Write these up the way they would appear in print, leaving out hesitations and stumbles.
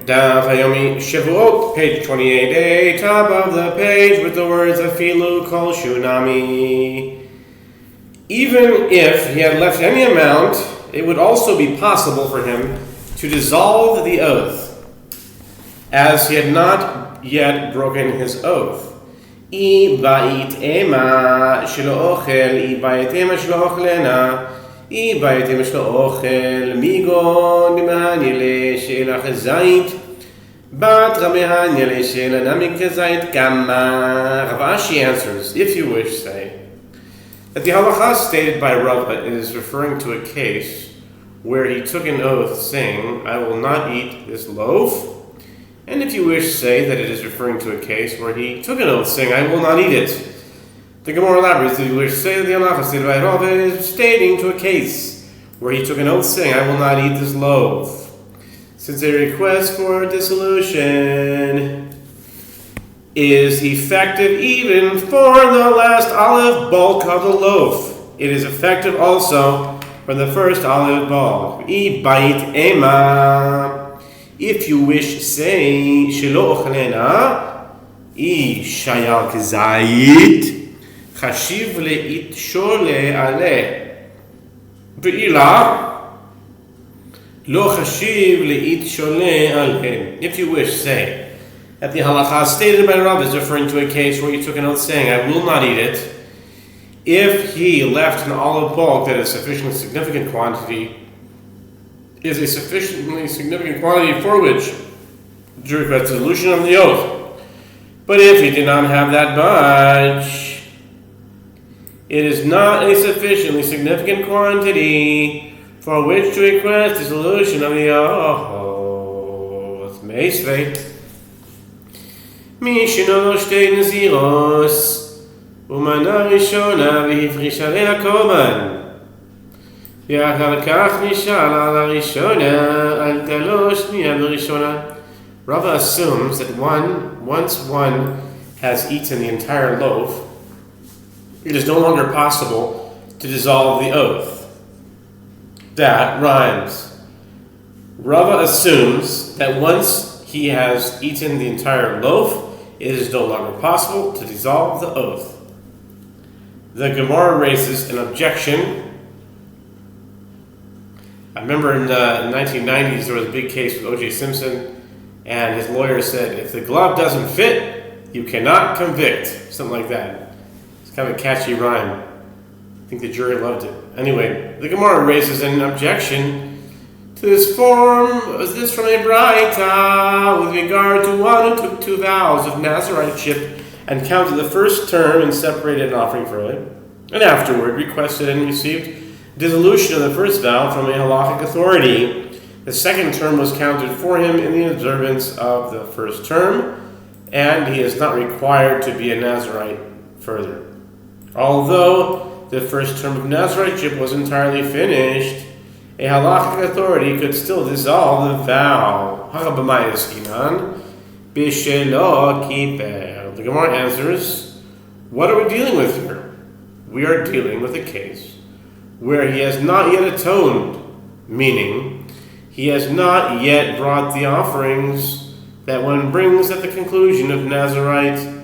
Daf Yomi Shevuos, page 28a, top of the page with the words Afilu Kol Shunami. Even if he had left any amount, it would also be possible for him to dissolve the oath, as he had not yet broken his oath. I bait ema shelo ochel, I bait ema shelo ochlena, I bait ema shelo ochel, migo nimahanyele she'elach zait, bat ramehanyele she'elanamik zait gamma. Rav Ashi answers, if you wish, say, that the halacha stated by Rava is referring to a case where he took an oath saying, I will not eat this loaf. And if you wish, say that it is referring to a case where he took an oath saying, I will not eat it. The Gemara elaborates that you wish, say that the halacha stated by Rava is stating to a case where he took an oath saying, I will not eat this loaf. Since a request for dissolution is effective even for the last olive bulk of the loaf, it is effective also for the first olive bulk. I bait ema. If you wish, say shelo ochlena, I shayal kzait, chashiv leit shole ale, ve'ila lo chashiv leit shole ale. If you wish, say that the halacha stated by Rav is referring to a case where he took an oath saying, I will not eat it, if he left an olive bulk that is sufficiently significant quantity, is a sufficiently significant quantity for which to request dissolution of the oath. But if he did not have that much, it is not a sufficiently significant quantity for which to request dissolution of the oath. Meisvei. מי שינו לו שתי נזירוס ומנה ראשונה והפרישה בין הקורבן ואחר כך נשאל על הראשונה על תלו שנייה בראשונה. Rava assumes that once one has eaten the entire loaf, it is no longer possible to dissolve the oath. That rhymes. Rava assumes that once he has eaten the entire loaf, it is no longer possible to dissolve the oath. The Gemara raises an objection. I remember in the 1990s there was a big case with O.J. Simpson, and his lawyer said, if the glove doesn't fit, you cannot convict. Something like that. It's kind of a catchy rhyme. I think the jury loved it. Anyway, the Gemara raises an objection to this form. Is this from a Braita with regard to one who took 2 vows of Nazirite and counted the first term and separated an offering for it, and afterward requested and received dissolution of the first vow from a halachic authority. The second term was counted for him in the observance of the first term, and he is not required to be a Nazirite further. Although the first term of Naziriteship was entirely finished, a halachic authority could still dissolve the vow. The Gemara answers, what are we dealing with here? We are dealing with a case where he has not yet atoned, meaning he has not yet brought the offerings that one brings at the conclusion of Nazirite.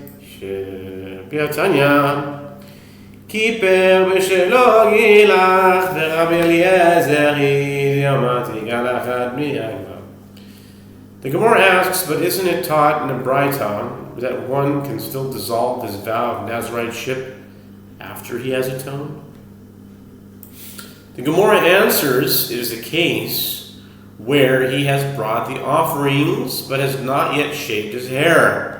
The Gemara asks, but isn't it taught in a Braita that one can still dissolve his vow of Naziriteship after he has atoned? The Gemara answers, it is a case where he has brought the offerings but has not yet shaved his hair.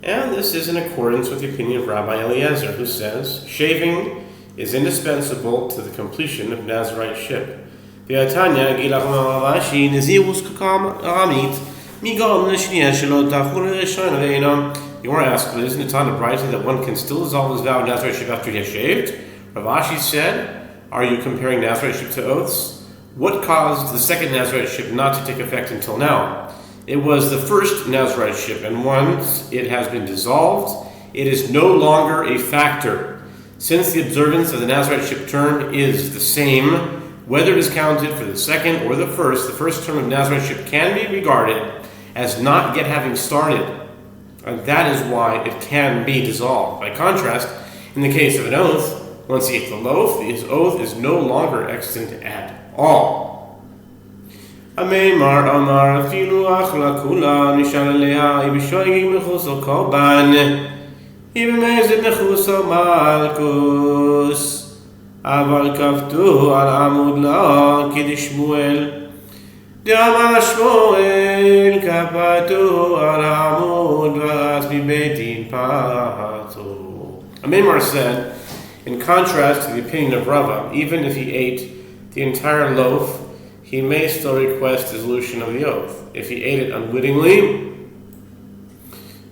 And this is in accordance with the opinion of Rabbi Eliezer, who says shaving is indispensable to the completion of Naziriteship. The Gemara asks, but isn't it taught in the Braita that one can still dissolve his vow of Naziriteship after he has shaved? Rav Ashi said, are you comparing Naziriteship to oaths? What caused the second Naziriteship not to take effect until now? It was the first Naziriteship, and once it has been dissolved, it is no longer a factor. Since the observance of the Naziriteship term is the same Whether it is counted for the second or the first term of Nazirship can be regarded as not yet having started, and that is why it can be dissolved. By contrast, in the case of an oath, once he ate the loaf, his oath is no longer extant at all. Amemar Amar Filu Achla Kula Nishal Alea Ibishoyim Mechuso Koban Ibimezit Mechuso Malkus Aval Kaftu Al Amud La Kidishmuel Dama Shmuel Kapatu Al Amud Vas Bibetin Patu. Amemar said, in contrast to the opinion of Rava, even if he ate the entire loaf, he may still request dissolution of the oath. If he ate it unwittingly,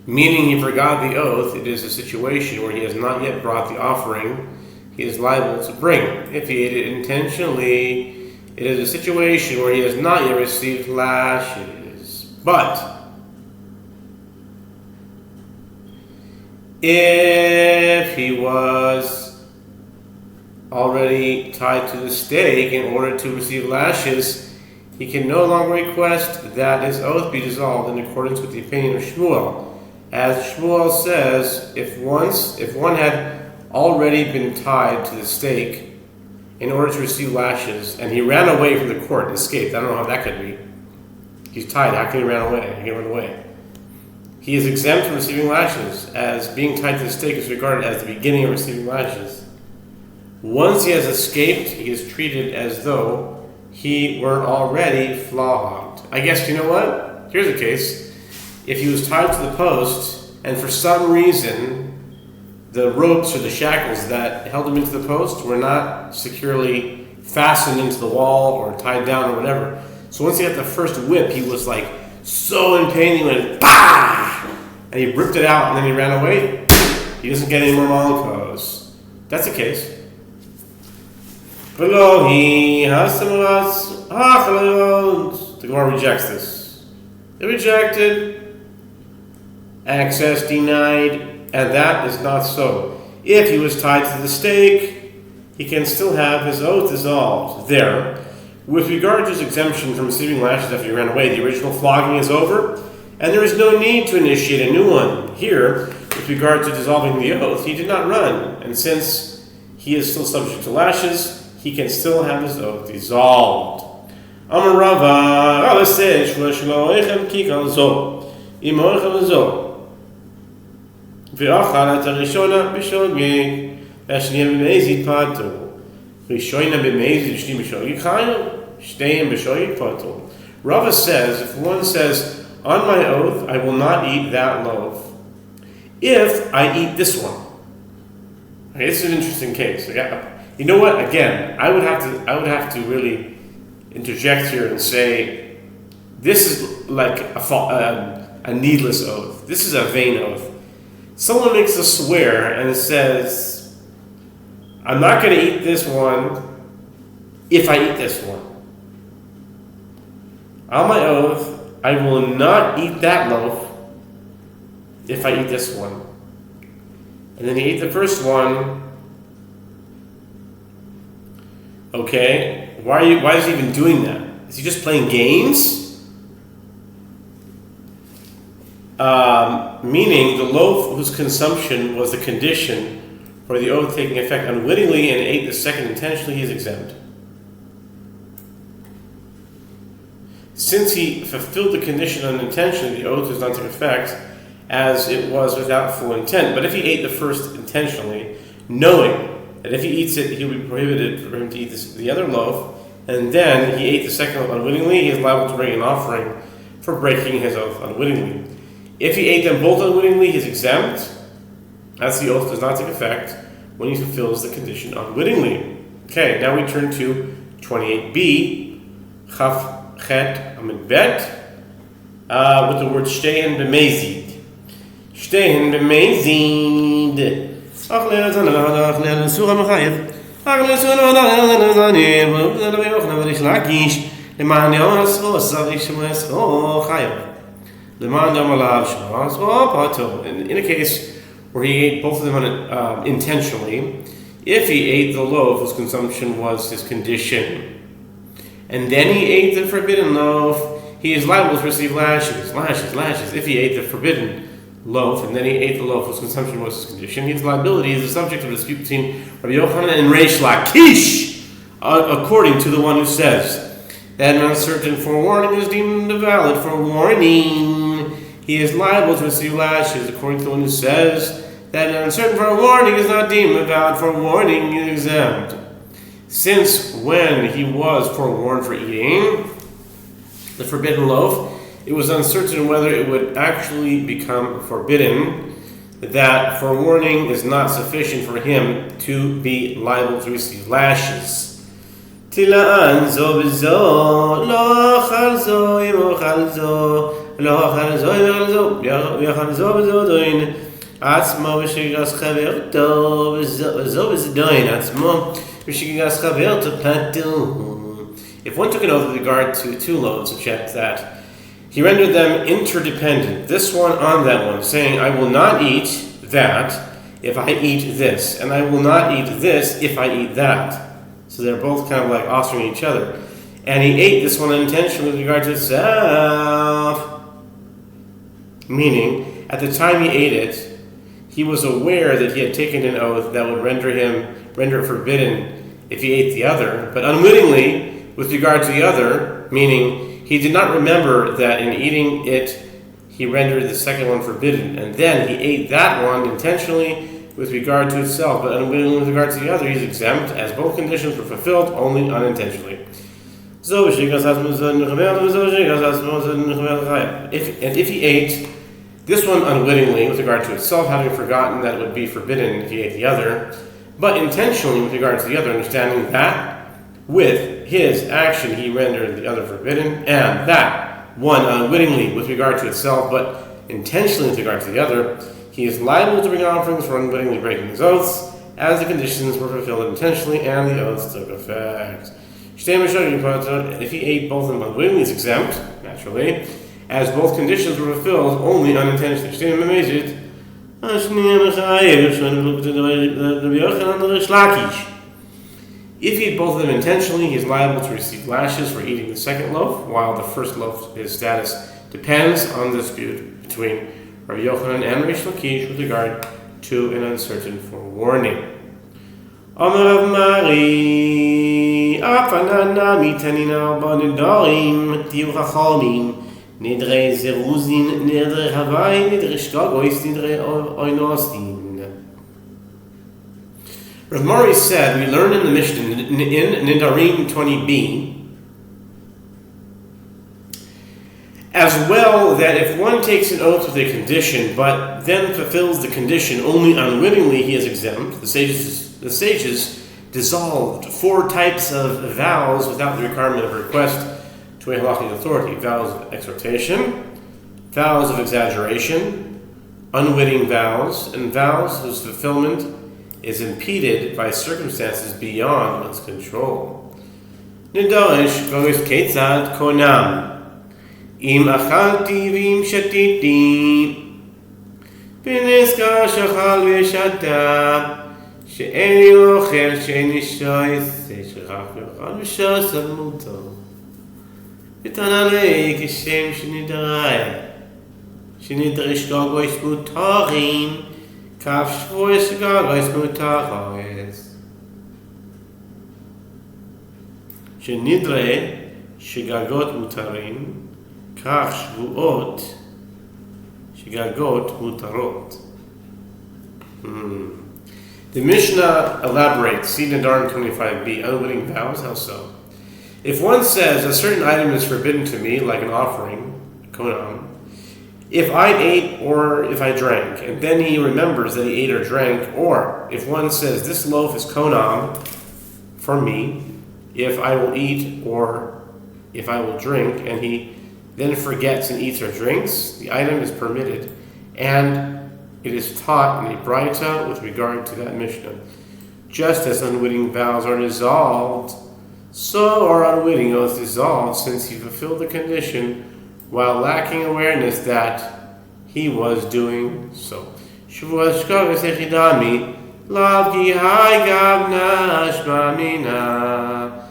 meaning he forgot the oath, it is a situation where he has not yet brought the offering he is liable to bring. If he ate it intentionally, it is a situation where he has not yet received lashes. But if he was already tied to the stake in order to receive lashes, he can no longer request that his oath be dissolved in accordance with the opinion of Shmuel. As Shmuel says, if one had already been tied to the stake in order to receive lashes, and he ran away from the court and escaped, I don't know how that could be. He's tied, how can he run away? He can run away. He is exempt from receiving lashes, as being tied to the stake is regarded as the beginning of receiving lashes. Once he has escaped, he is treated as though he were already flogged. I guess, you know what? Here's a case. If he was tied to the post, and for some reason, the ropes or the shackles that held him into the post were not securely fastened into the wall or tied down or whatever. So once he got the first whip, he was like so in pain, he went, bah! And he ripped it out and then he ran away. He doesn't get any more malakos. That's the case. The Gemara rejects this. They rejected, access denied, and that is not so. If he was tied to the stake, he can still have his oath dissolved. There, with regard to his exemption from receiving lashes after he ran away, the original flogging is over, and there is no need to initiate a new one. Here, with regard to dissolving the oath, he did not run, and since he is still subject to lashes, he can still have his oath dissolved. Amar Rava, Rava says, Shlo echem kikal zo, imo echem zo. Ve'achal at harishona b'shogeg, v'ashniya b'mezid pato. Rishona b'mezid, v'shniya b'shogeg chayo, shteim b'shogeg pato. Rava says, if one says, on my oath, I will not eat that loaf, if I eat this one. Okay, this is an interesting case. You know what? Again, I would have to really interject here and say, this is like a needless oath. This is a vain oath. Someone makes a swear and says, I'm not going to eat this one if I eat this one. On my oath, I will not eat that loaf if I eat this one. And then he ate the first one. Okay, why is he even doing that? Is he just playing games? Meaning the loaf whose consumption was the condition for the oath taking effect unwittingly and ate the second intentionally, he is exempt. Since he fulfilled the condition unintentionally, the oath does not take effect as it was without full intent. But if he ate the first intentionally, knowing that if he eats it, he will be prohibited for him to eat the other loaf, and then he ate the second loaf unwittingly, he is liable to bring an offering for breaking his oath unwittingly. If he ate them both unwittingly, he is exempt, as the oath does not take effect when he fulfills the condition unwittingly. Okay, now we turn to 28b, Chaf Chet Amid Bet, with the word Shtehen B'mezid. Shtehen B'mezid. In a case where he ate both of them intentionally, if he ate the loaf whose consumption was his condition, and then he ate the forbidden loaf, he is liable to receive lashes. If he ate the forbidden loaf and then he ate the loaf whose consumption was his condition, his liability is the subject of a dispute between Rabbi Yochanan and Reish Lakish, according to the one who says that an uncertain forewarning is deemed a valid forewarning. He is liable to receive lashes, according to the one who says that an uncertain forewarning is not deemed a valid forewarning, he is exempt. Since when he was forewarned for eating the forbidden loaf, it was uncertain whether it would actually become forbidden, that forewarning is not sufficient for him to be liable to receive lashes. Tilaan zo bezo, lo achal zo, im ochal zo, lo achal zo, im ochal zo, ויאכל זו בזו דוין, עצמו ושגרס חברתו, וזו בזו דוין, עצמו ושגרס חברתו פטור. If one took an oath with regard to two loaves, such as that he rendered them interdependent, this one on that one, saying, I will not eat that if I eat this, and I will not eat this if I eat that. So they're both kind of like offering each other. And he ate this one unintentionally with regard to itself. Meaning, at the time he ate it, he was aware that he had taken an oath that would render it forbidden if he ate the other, but unwittingly, with regard to the other, meaning he did not remember that in eating it, he rendered the second one forbidden, and then he ate that one intentionally with regard to itself, but unwittingly with regard to the other, he's exempt, as both conditions were fulfilled only unintentionally. If he ate this one unwittingly with regard to itself, having forgotten that it would be forbidden if he ate the other, but intentionally with regard to the other, understanding that with his action he rendered the other forbidden, and that one unwittingly with regard to itself, but intentionally with regard to the other, he is liable to bring offerings for unwittingly breaking his oaths, as the conditions were fulfilled intentionally and the oaths took effect. If he ate both of them unwittingly, he is exempt, naturally, as both conditions were fulfilled only unintentionally. If he ate both of them intentionally, he is liable to receive lashes for eating the second loaf, while the first loaf, his status depends on the dispute between Rabbi Yochanan and Reish Lakish with regard to an uncertain forewarning. Amar Rav Mari, Afanana mitanina banidarim, tiu chachamim, nidre zeruzin, nidre havai, nidre shkagois, nidre oinostin. Rav Mari said, we learn in the Mishnah, in Nidarim 20b, as well, that if one takes an oath with a condition, but then fulfills the condition only unwittingly, he is exempt. The sages dissolved 4 types of vows without the requirement of a request to a halachic authority: vows of exhortation, vows of exaggeration, unwitting vows, and vows whose fulfillment is impeded by circumstances beyond one's control. Nidorish goes ketzad konam. Im achalti v'im shatiti. B'neska shachal v'shata. She'eni ochel she'eni shoyz. She'chach v'chal v'shos al muto. V'tanalei kishem shenidarai. Shenidrish gogoish mutorim. Kaf Shevuos Shegagois Mutachois. Shenidre Shegagot Mutarim, Kaf Shevuot Shegagot Mutarot. The Mishnah elaborates, see Nidarim 25b, unwitting vows, how so? If one says, a certain item is forbidden to me, like an offering, konam, if I ate or if I drank, and then he remembers that he ate or drank, or if one says, this loaf is konam for me, if I will eat or if I will drink, and he then forgets and eats or drinks, the item is permitted, and it is taught in a braita with regard to that Mishnah. Just as unwitting vows are dissolved, so are unwitting oaths dissolved, since he fulfilled the condition while lacking awareness that he was doing so. Shevuos shkaves echidami, lav ki hai gav nashma mina.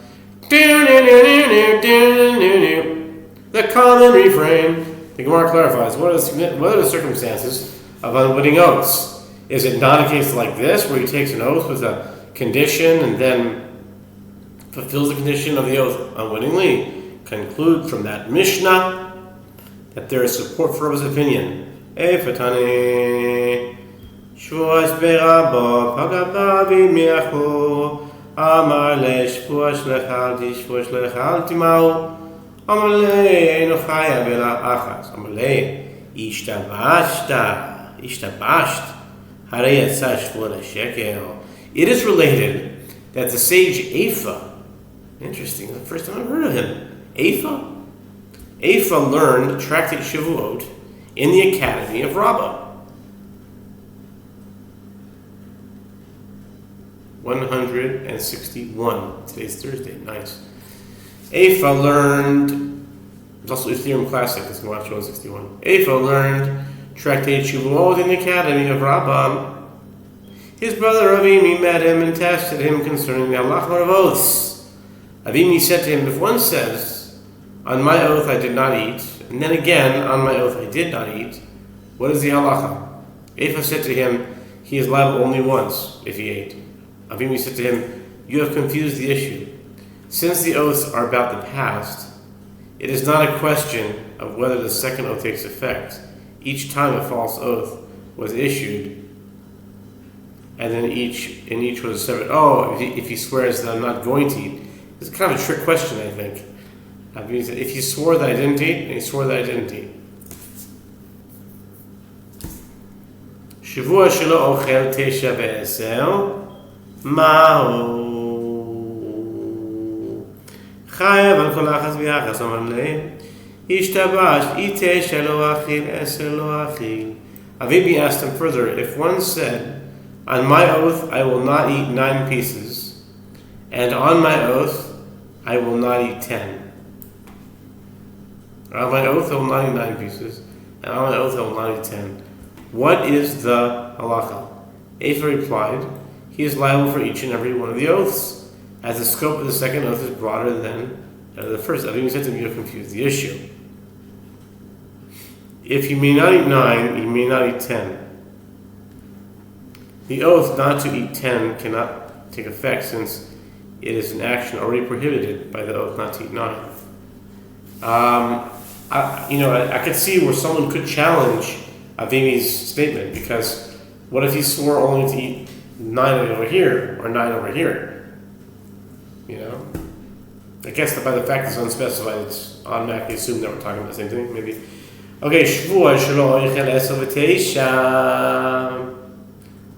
The common refrain. The Gemara clarifies, what are the circumstances of unwitting oaths? Is it not a case like this, where he takes an oath with a condition and then fulfills the condition of the oath unwittingly? Conclude from that Mishnah that there is support for his opinion. Efatane Shevuos berabo pagababi miachu amar le Shevuos lechalti Shevuos lechalti mau amar le eino chaya bela achas amar le ishtabasht harei yatsa Shevuos shekel. It is related that the sage Ephah, interesting, the first time I've heard of him, Ephah learned tractate Shevuot in the academy of Rabbah. 161. Today's Thursday. Nice. Ephah learned. It's also Ethereum Classic. It's going to watch 161. Ephah learned tractate Shevuot in the academy of Rabbah. His brother Avimi met him and tested him concerning the halacha of oaths. Avimi said to him, if one says, on my oath I did not eat, and then again, on my oath I did not eat, what is the halacha? Ephah said to him, he is liable only once if he ate. Avimi said to him, you have confused the issue. Since the oaths are about the past, it is not a question of whether the second oath takes effect. Each time a false oath was issued, and then in each was a separate, if he swears that I'm not going to eat. It's kind of a trick question, I think. If he swore that I didn't eat, and he swore that I didn't eat. Shevuos shelo ochel tesha ve'eser ma'u chayav al kol achas v'achas amar le ishtabash itesha lo achil eser lo achil. Avimi asked him further, if one said, on my oath I will not eat 9 pieces, and on my oath I will not eat 10. On my oath I will not eat 9 pieces, and on my oath I will not eat 10. What is the halacha? Ephah replied, he is liable for each and every one of the oaths, as the scope of the second oath is broader than the first. Avimi said to him, you have confused the issue. If you may not eat 9, you may not eat 10. The oath not to eat 10 cannot take effect, since it is an action already prohibited by the oath not to eat 9. I could see where someone could challenge Avimi's statement, because what if he swore only to eat 9 over here or 9 over here? I guess that by the fact it's unspecified, it's automatically assumed that we're talking about the same thing. Maybe. Okay, Shevuos shelo ochel eser v'teisha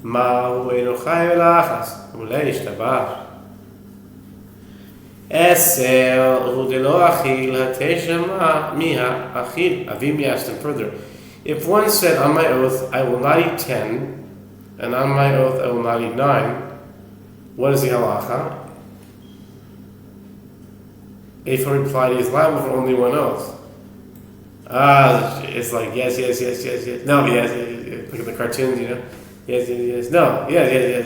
ma'u eino chai v'lachas amar ishtabash eser u'delo achil hatesha mi ha'achil. Avimi asked him further, if one said, on my oath I will not eat 10, and on my oath I will not eat 9, what is the halacha? Ephah replied, he is liable for only one oath. It's like yes. No, yes. Look at the cartoons, Yes. No, yes.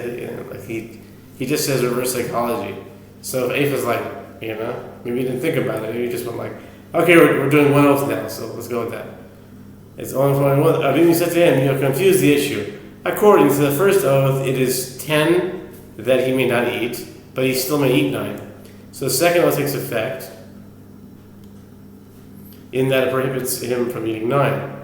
Like he just says reverse psychology. So if Ephah's like, maybe he didn't think about it. Maybe he just went like, okay, we're doing one oath now, so let's go with that. It's only for one. Avimi said to him, you have confused the issue. According to the first oath, it is 10 that he may not eat, but he still may eat 9. So the second oath takes effect in that it prohibits him from eating 9.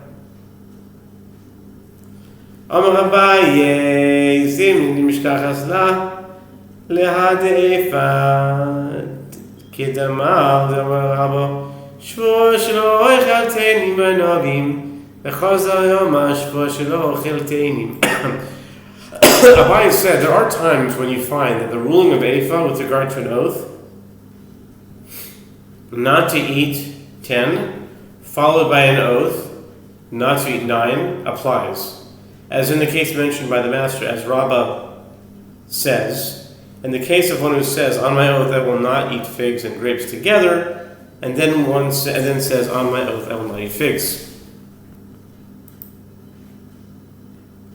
Amar Abaye, Zimni mishkachas la lehad Ephah kedamar damar Rabba Shevuos shelo ochel teinim b'novim v'chazar yoma Shevuos shelo ochel teinim. Abaye said there are times when you find that the ruling of Ephah with regard to an oath not to eat 10, followed by an oath not to eat 9, applies. As in the case mentioned by the Master, as Rabbah says, in the case of one who says, on my oath I will not eat figs and grapes together, and then says, on my oath I will not eat figs.